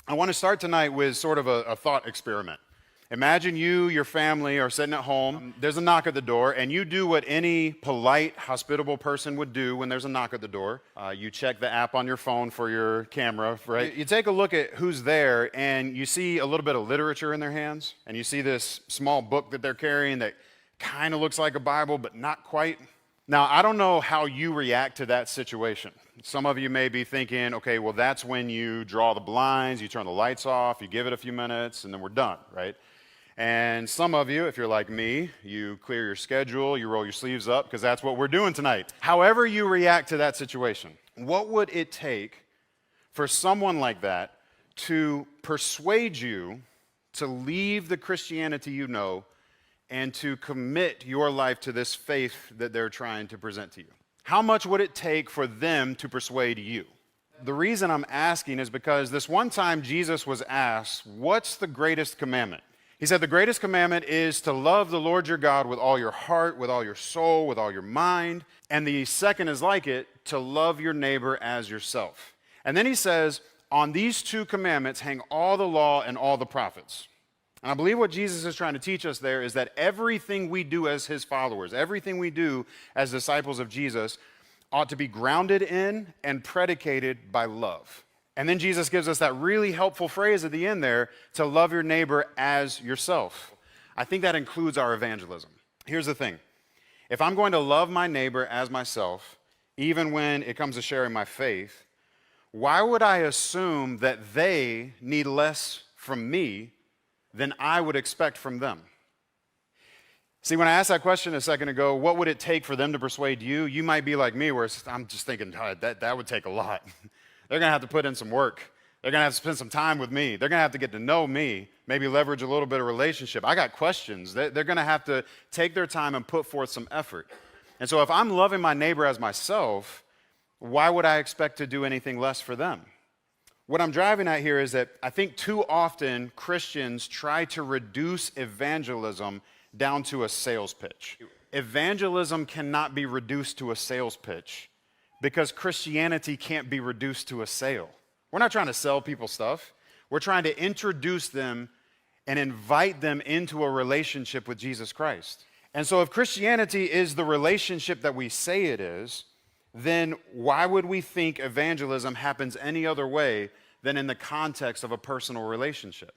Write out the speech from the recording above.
I want to start tonight with sort of a thought experiment. Imagine you, your family are sitting at home. There's a knock at the door, and you do what any polite, hospitable person would do when there's a knock at the door. You check the app on your phone for your camera, right? You take a look at who's there, and you see a little bit of literature in their hands, and you see this small book that they're carrying that kind of looks like a Bible, but not quite. Now, I don't know how you react to that situation. Some of you may be thinking, okay, well, that's when you draw the blinds, you turn the lights off, you give it a few minutes, and then we're done, right? And some of you, if you're like me, you clear your schedule, you roll your sleeves up, because that's what we're doing tonight. However you react to that situation, what would it take for someone like that to persuade you to leave the Christianity you know and to commit your life to this faith that they're trying to present to you? How much would it take for them to persuade you? The reason I'm asking is because this one time Jesus was asked, what's the greatest commandment? He said, the greatest commandment is to love the Lord your God with all your heart, with all your soul, with all your mind. And the second is like it, to love your neighbor as yourself. And then he says, on these two commandments hang all the law and all the prophets. And I believe what Jesus is trying to teach us there is that everything we do as his followers, everything we do as disciples of Jesus ought to be grounded in and predicated by love. And then Jesus gives us that really helpful phrase at the end there, to love your neighbor as yourself. I think that includes our evangelism. Here's the thing. If I'm going to love my neighbor as myself, even when it comes to sharing my faith, why would I assume that they need less from me than I would expect from them? See, when I asked that question a second ago, what would it take for them to persuade you? You might be like me, where I'm just thinking, oh, that would take a lot. They're going to have to put in some work. They're going to have to spend some time with me. They're going to have to get to know me, maybe leverage a little bit of relationship. I got questions. They're going to have to take their time and put forth some effort. And so if I'm loving my neighbor as myself, why would I expect to do anything less for them? What I'm driving at here is that I think too often Christians try to reduce evangelism down to a sales pitch. Evangelism cannot be reduced to a sales pitch because Christianity can't be reduced to a sale. We're not trying to sell people stuff. We're trying to introduce them and invite them into a relationship with Jesus Christ. And so if Christianity is the relationship that we say it is, then why would we think evangelism happens any other way than in the context of a personal relationship?